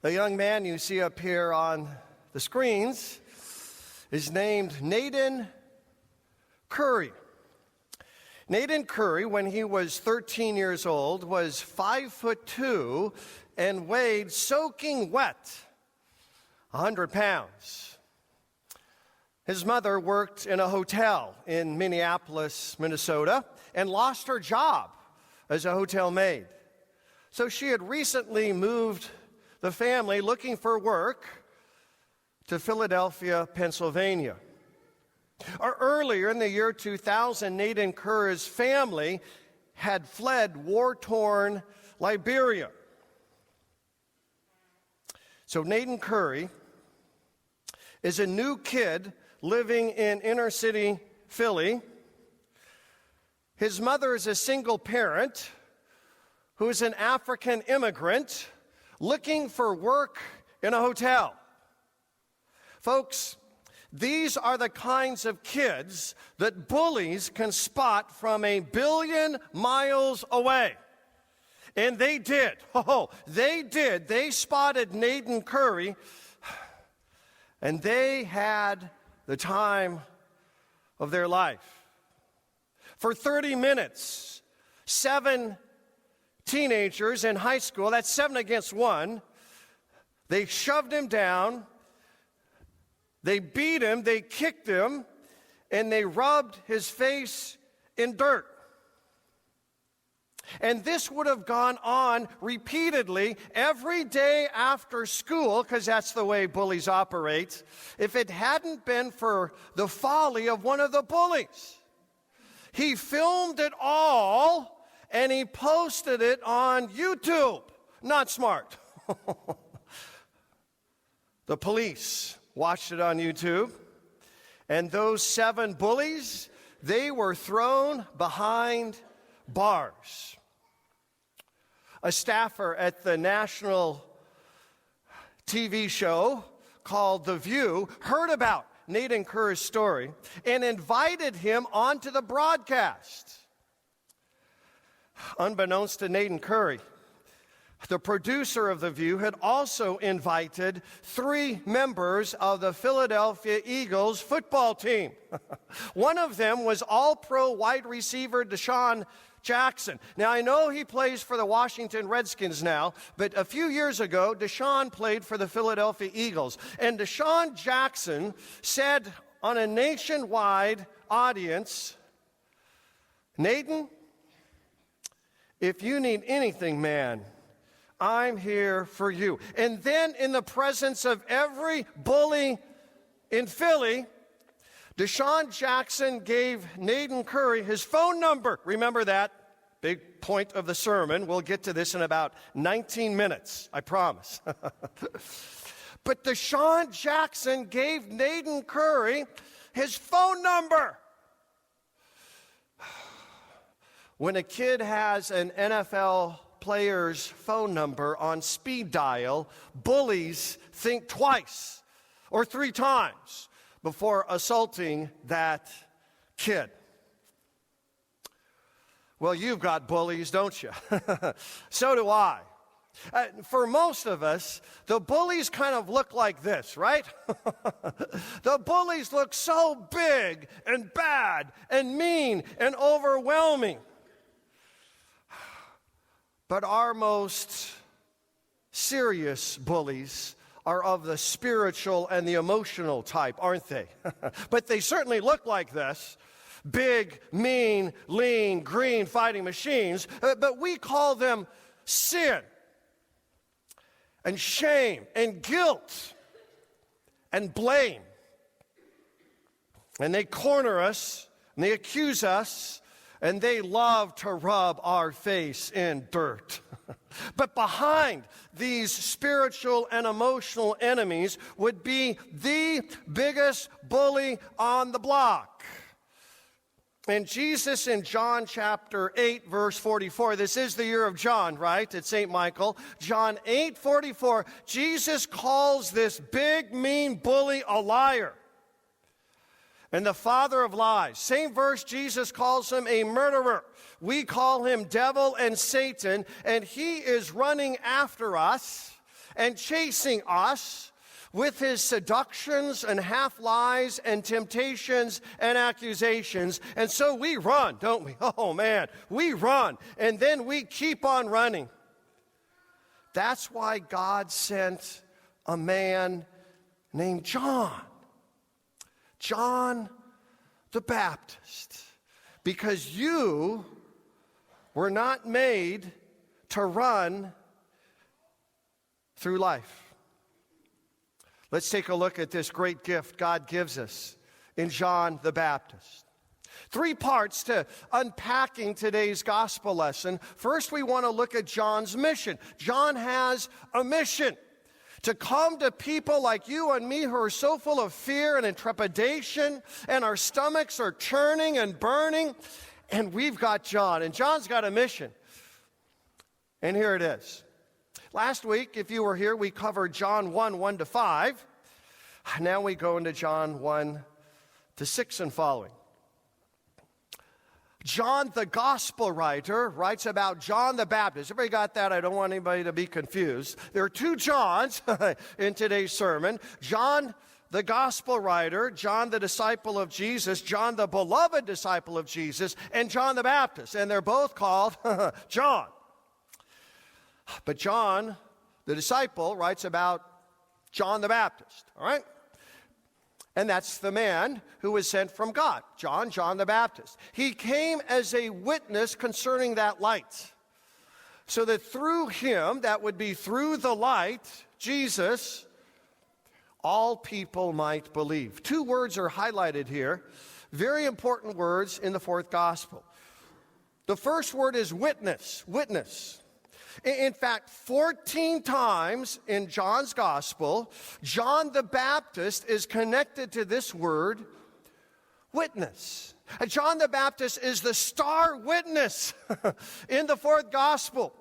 The young man you see up here on the screens is named Naden Curry. Naden Curry, when he was 13 years old, was 5'2" and weighed soaking wet 100 pounds. His mother worked in a hotel in Minneapolis, Minnesota, and lost her job as a hotel maid. So she had recently moved the family, looking for work, to Philadelphia, Pennsylvania. Earlier in the year 2000, Naden Curry's family had fled war-torn Liberia. So Naden Curry is a new kid living in inner-city Philly. His mother is a single parent who is an African immigrant looking for work in a hotel. Folks, these are the kinds of kids that bullies can spot from 1 billion miles away. And they did. They did. They spotted Naden Curry, and they had the time of their life. For 30 minutes, 7 teenagers in high school, that's 7 against 1, they shoved him down, they beat him, they kicked him, and they rubbed his face in dirt. And this would have gone on repeatedly every day after school, because that's the way bullies operate, if it hadn't been for the folly of one of the bullies. He filmed it all, and he posted it on YouTube. Not smart. The police watched it on YouTube, and those 7 bullies, they were thrown behind bars. A staffer at the national TV show called The View heard about Naden Curry's story and invited him onto the broadcast. Unbeknownst to Naden Curry, the producer of The View had also invited 3 members of the Philadelphia Eagles football team. One of them was all-pro wide receiver Deshaun Jackson. Now, I know he plays for the Washington Redskins now, but a few years ago, Deshaun played for the Philadelphia Eagles. And Deshaun Jackson said on a nationwide audience, "Naden, if you need anything, man, I'm here for you." And then in the presence of every bully in Philly, Deshaun Jackson gave Naden Curry his phone number. Remember that? Big point of the sermon. We'll get to this in about 19 minutes, I promise. But Deshaun Jackson gave Naden Curry his phone number. When a kid has an NFL player's phone number on speed dial, bullies think twice or 3 times before assaulting that kid. Well, you've got bullies, don't you? So do I. For most of us, the bullies kind of look like this, right? The bullies look so big and bad and mean and overwhelming. But our most serious bullies are of the spiritual and the emotional type, aren't they? But they certainly look like this. Big, mean, lean, green fighting machines. But we call them sin and shame and guilt and blame. And they corner us and they accuse us. And they love to rub our face in dirt. But behind these spiritual and emotional enemies would be the biggest bully on the block. And Jesus in John chapter 8, verse 44, this is the year of John, right? It's St. Michael. John 8:44, Jesus calls this big, mean bully a liar and the father of lies. Same verse, Jesus calls him a murderer. We call him devil and Satan, and he is running after us and chasing us with his seductions and half-lies and temptations and accusations. And so we run, don't we? Oh, man, we run, and then we keep on running. That's why God sent a man named John the Baptist, because you were not made to run through life. Let's take a look at this great gift God gives us in John the Baptist. 3 parts to unpacking today's gospel lesson. First, we want to look at John's mission. John has a mission to come to people like you and me who are so full of fear and trepidation, and our stomachs are churning and burning, and we've got John, and John's got a mission. And here it is. Last week, if you were here, we covered John 1:1-5. Now we go into John 1-6 and following. John, the gospel writer, writes about John the Baptist. Everybody got that? I don't want anybody to be confused. There are 2 Johns in today's sermon. John, the gospel writer, John, the disciple of Jesus, John, the beloved disciple of Jesus, and John the Baptist. And they're both called John. But John, the disciple, writes about John the Baptist, all right? And that's the man who was sent from God, John the Baptist. He came as a witness concerning that light, so that through him, that would be through the light, Jesus, all people might believe. 2 words are highlighted here, very important words in the 4th gospel. The first word is witness, witness. In fact, 14 times in John's gospel, John the Baptist is connected to this word, witness. And John the Baptist is the star witness in the 4th gospel.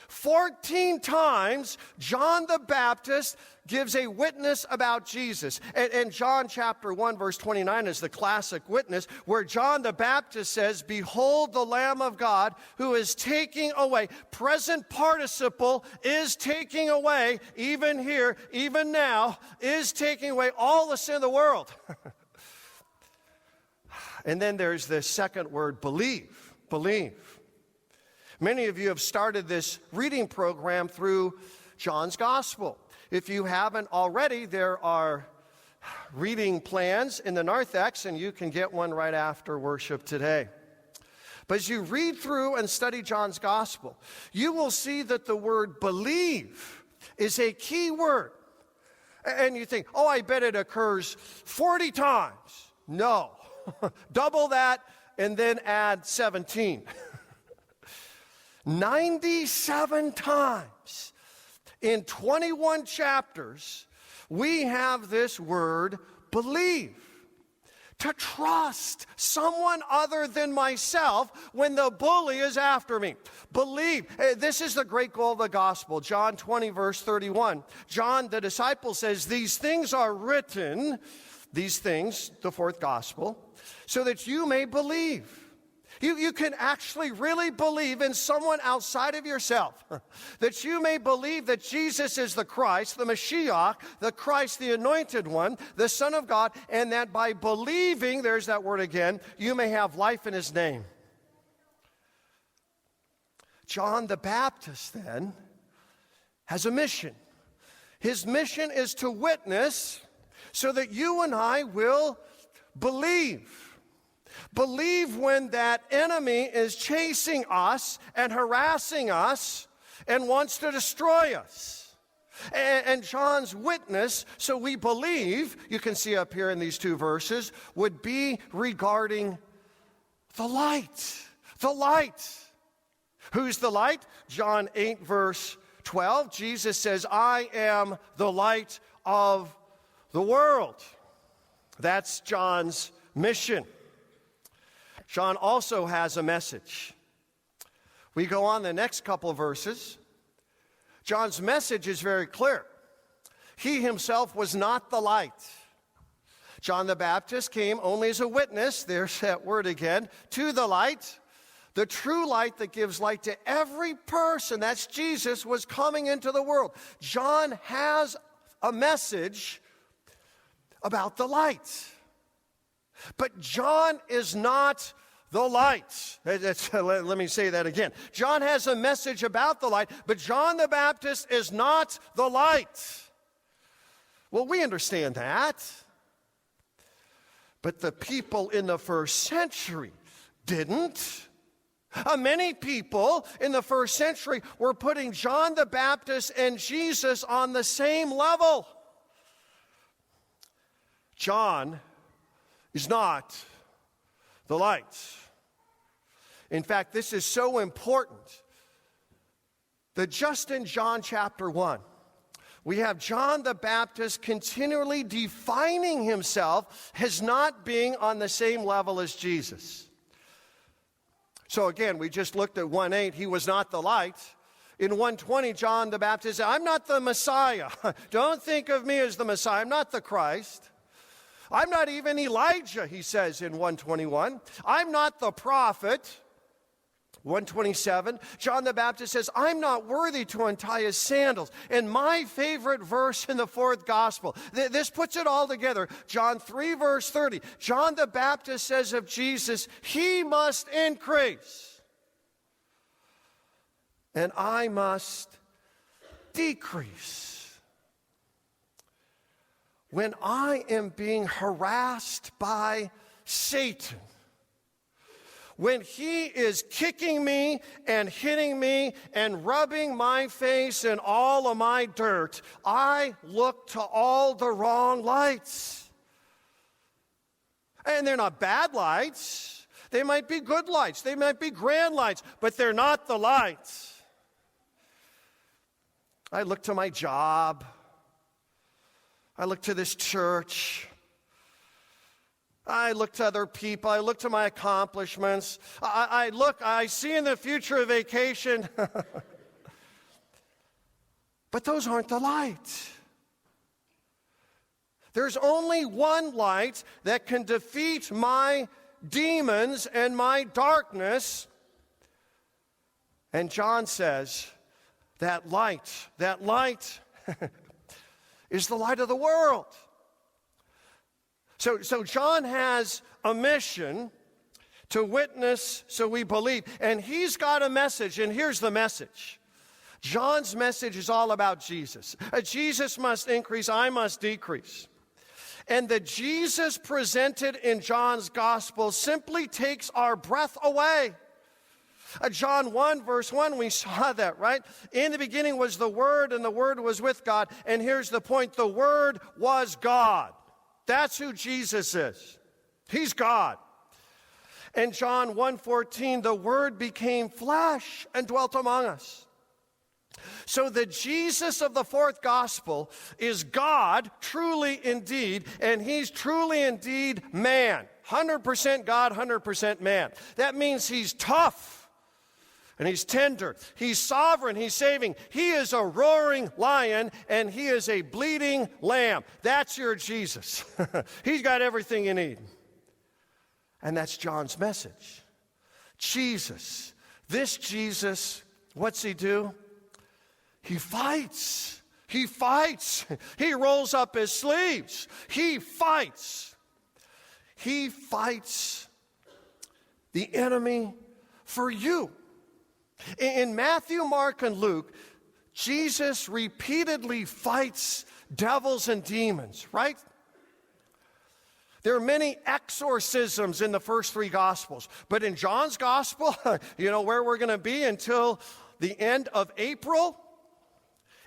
14 times, John the Baptist gives a witness about Jesus. And John chapter 1, verse 29 is the classic witness, where John the Baptist says, "Behold the Lamb of God who is taking away," present participle, is taking away, even here, even now, is taking away all the sin of the world. And then there's the second word, believe, believe. Many of you have started this reading program through John's Gospel. If you haven't already, there are reading plans in the narthex, and you can get one right after worship today. But as you read through and study John's Gospel, you will see that the word believe is a key word. And you think, oh, I bet it occurs 40 times. No. Double that and then add 17. 97 times in 21 chapters, we have this word believe. To trust someone other than myself when the bully is after me. Believe. This is the great goal of the gospel. John 20, verse 31. John, the disciple, says, "These things are written," these things, the 4th gospel, "so that you may believe." You can actually really believe in someone outside of yourself. That you may believe that Jesus is the Christ, the Mashiach, the Christ, the Anointed One, the Son of God, and that by believing, there's that word again, you may have life in his name. John the Baptist, then, has a mission. His mission is to witness so that you and I will believe. Believe when that enemy is chasing us and harassing us and wants to destroy us. And John's witness, so we believe, you can see up here in these 2 verses, would be regarding the light. The light. Who's the light? John 8, verse 12. Jesus says, "I am the light of the world." That's John's mission. John also has a message. We go on the next couple of verses. John's message is very clear. He himself was not the light. John the Baptist came only as a witness, there's that word again, to the light. The true light that gives light to every person, that's Jesus, was coming into the world. John has a message about the light. But John is not the light. Let me say that again. John has a message about the light, but John the Baptist is not the light. Well, we understand that. But the people in the first century didn't. Many people in the first century were putting John the Baptist and Jesus on the same level. John is not the light. In fact, this is so important that just in John chapter 1, we have John the Baptist continually defining himself as not being on the same level as Jesus. So again, we just looked at 1:8, he was not the light. In 1:20, John the Baptist said, I'm not the Messiah. Don't think of me as the Messiah. I'm not the Christ. I'm not even Elijah, he says in 1:21. I'm not the prophet. 1:27, John the Baptist says, I'm not worthy to untie his sandals. And my favorite verse in the fourth gospel, this puts it all together. John 3, verse 30. John the Baptist says of Jesus, he must increase, and I must decrease. When I am being harassed by Satan, when he is kicking me and hitting me and rubbing my face in all of my dirt, I look to all the wrong lights. And they're not bad lights. They might be good lights. They might be grand lights, but they're not the lights. I look to my job. I look to this church. I look to other people. I look to my accomplishments. I see in the future a vacation. But those aren't the light. There's only one light that can defeat my demons and my darkness. And John says, that light is the light of the world. So John has a mission to witness so we believe. And he's got a message, and here's the message. John's message is all about Jesus. Jesus must increase, I must decrease. And the Jesus presented in John's gospel simply takes our breath away. John 1, verse 1, we saw that, right? In the beginning was the Word, and the Word was with God. And here's the point, the Word was God. That's who Jesus is. He's God. And John 1:14, the Word became flesh and dwelt among us. So the Jesus of the fourth gospel is God, truly indeed, and he's truly indeed man. 100% God, 100% man. That means he's tough. And he's tender. He's sovereign. He's saving. He is a roaring lion, and he is a bleeding lamb. That's your Jesus. He's got everything you need. And that's John's message. Jesus. This Jesus, what's he do? He fights. He fights. He rolls up his sleeves. He fights. He fights the enemy for you. In Matthew, Mark, and Luke, Jesus repeatedly fights devils and demons, right? There are many exorcisms in the first three Gospels. But in John's Gospel, you know where we're going to be until the end of April?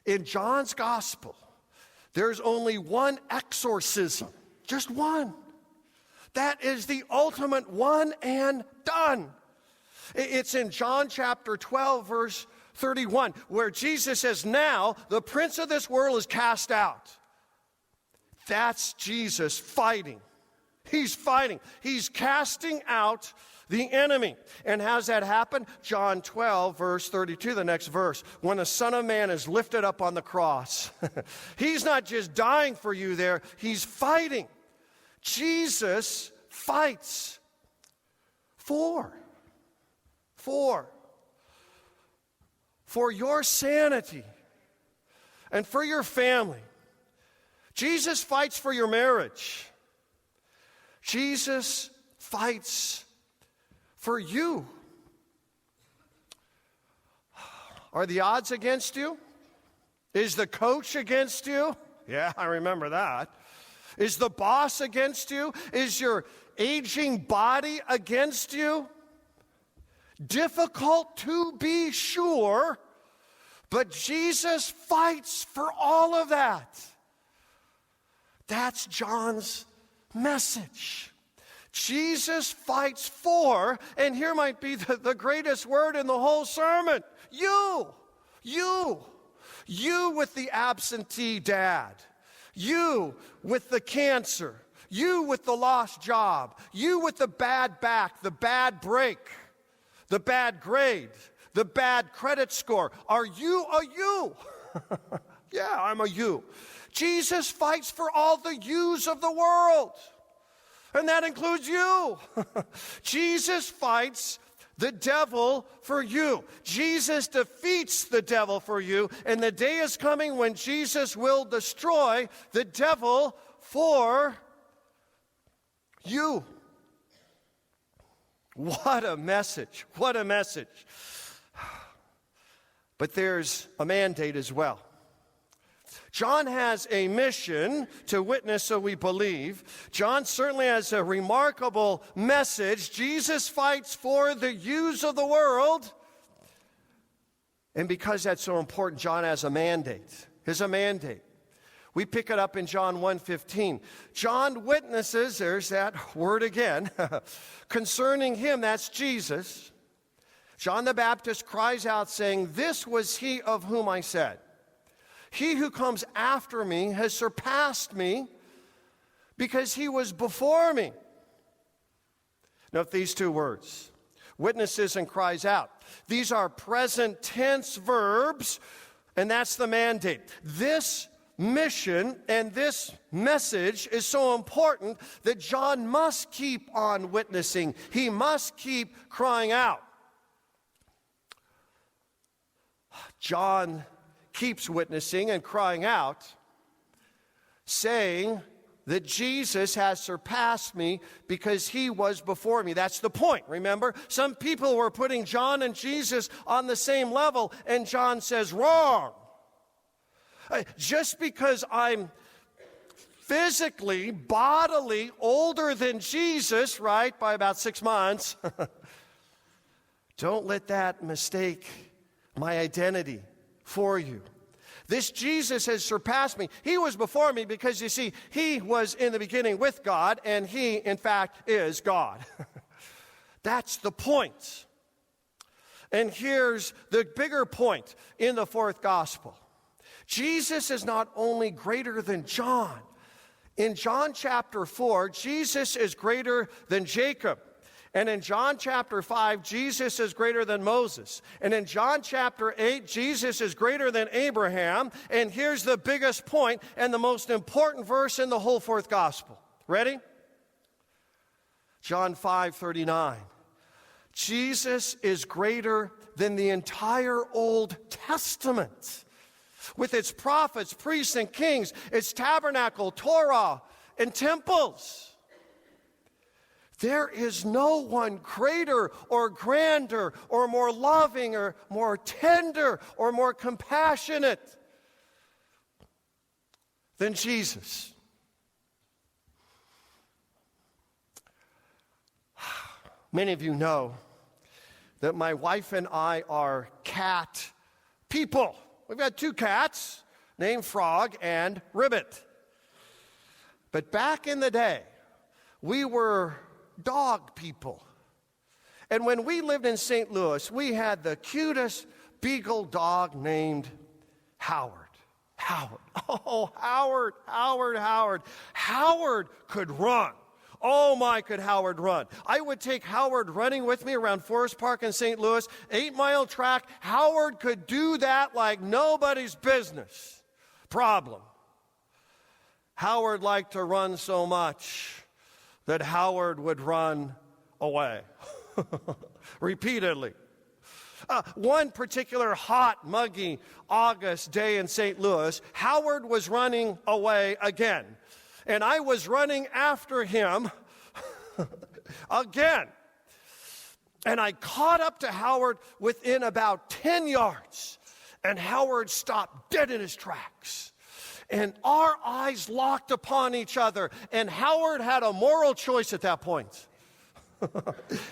In John's Gospel, there's only one exorcism. Just one. That is the ultimate one and done. It's in John chapter 12, verse 31, where Jesus says, now the prince of this world is cast out. That's Jesus fighting. He's fighting. He's casting out the enemy. And how's that happen? John 12, verse 32, the next verse. When the Son of Man is lifted up on the cross, he's not just dying for you there, he's fighting. Jesus fights for for your sanity and for your family. Jesus fights for your marriage. Jesus fights for you. Are the odds against you? Is the coach against you? Yeah, I remember that. Is the boss against you? Is your aging body against you? Difficult to be sure, but Jesus fights for all of that. That's John's message. Jesus fights for, and here might be the greatest word in the whole sermon, you with the absentee dad, you with the cancer, you with the lost job, you with the bad back, the bad break, the bad grade, the bad credit score. Are you a you? Yeah, I'm a you. Jesus fights for all the yous of the world, and that includes you. Jesus fights the devil for you. Jesus defeats the devil for you, and the day is coming when Jesus will destroy the devil for you. What a message. What a message. But there's a mandate as well. John has a mission to witness, so we believe. John certainly has a remarkable message. Jesus fights for the yous of the world. And because that's so important, John has a mandate. There's a mandate. We pick it up in John 1:15. John witnesses, there's that word again, concerning him, that's Jesus. John the Baptist cries out saying, "This was he of whom I said, he who comes after me has surpassed me because he was before me." Note these two words, witnesses and cries out. These are present tense verbs, and that's the mandate. This mission and this message is so important that John must keep on witnessing. He must keep crying out. John keeps witnessing and crying out, saying that Jesus has surpassed me because he was before me. That's the point, remember? Some people were putting John and Jesus on the same level, and John says, wrong. Just because I'm physically, bodily older than Jesus, right, by about 6 months, don't let that mistake my identity for you. This Jesus has surpassed me. He was before me because, you see, he was in the beginning with God, and he, in fact, is God. That's the point. And here's the bigger point in the fourth gospel. Jesus is not only greater than John. In John chapter 4, Jesus is greater than Jacob. And in John chapter 5, Jesus is greater than Moses. And in John chapter 8, Jesus is greater than Abraham. And here's the biggest point and the most important verse in the whole fourth gospel. Ready? John 5:39. Jesus is greater than the entire Old Testament, with its prophets, priests, and kings, its tabernacle, Torah, and temples. There is no one greater or grander or more loving or more tender or more compassionate than Jesus. Many of you know that my wife and I are cat people. We've got 2 cats named Frog and Ribbit. But back in the day, we were dog people. And when we lived in St. Louis, we had the cutest beagle dog named Howard. Howard. Oh, Howard. Howard could run. Oh my, could Howard run. I would take Howard running with me around Forest Park in St. Louis, 8-mile track. Howard could do that like nobody's business. Problem. Howard liked to run so much that Howard would run away repeatedly. One particular hot, muggy August day in St. Louis, Howard was running away again. And I was running after him again. And I caught up to Howard within about 10 yards. And Howard stopped dead in his tracks. And our eyes locked upon each other. And Howard had a moral choice at that point.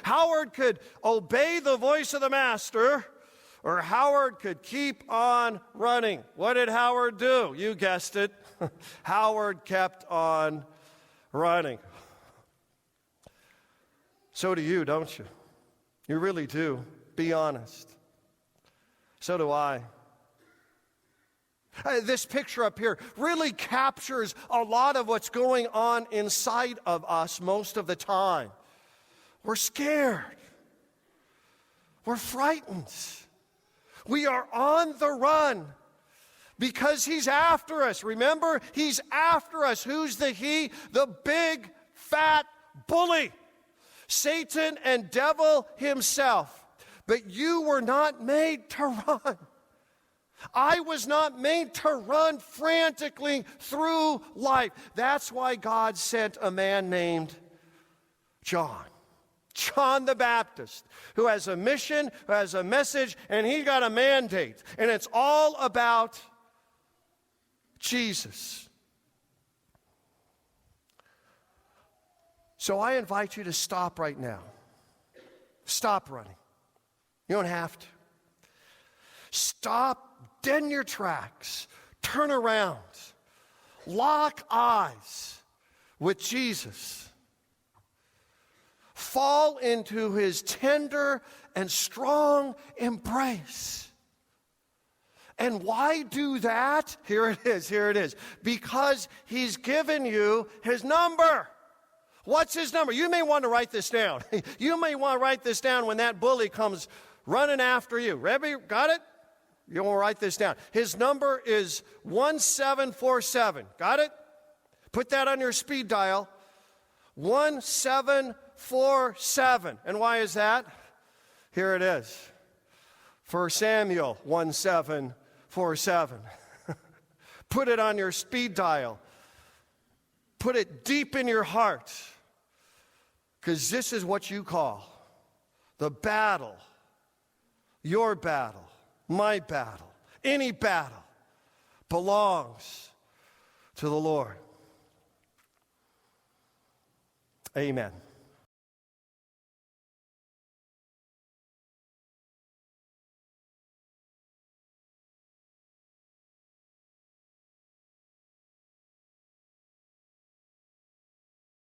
Howard could obey the voice of the master, or Howard could keep on running. What did Howard do? You guessed it. Howard kept on running. So do you, don't you? You really do. Be honest. So do I. This picture up here really captures a lot of what's going on inside of us most of the time. We're scared. We're frightened. We are on the run because he's after us. Remember, he's after us. Who's the he? The big, fat bully. Satan and devil himself. But you were not made to run. I was not made to run frantically through life. That's why God sent a man named John the Baptist, who has a mission, who has a message, and he got a mandate. And it's all about Jesus. So I invite you to stop right now. Stop running. You don't have to. Stop dead in your tracks. Turn around. Lock eyes with Jesus. Fall into his tender and strong embrace. And why do that? Here it is. Because he's given you his number. What's his number? You may want to write this down. You may want to write this down when that bully comes running after you. Rebbe, got it? You want to write this down. His number is 1747. Got it? Put that on your speed dial. 1747. And why is that? Here it is. 1 Samuel 1747. Put it on your speed dial. Put it deep in your heart. Because this is what you call the battle. Your battle. My battle. Any battle belongs to the Lord. Amen.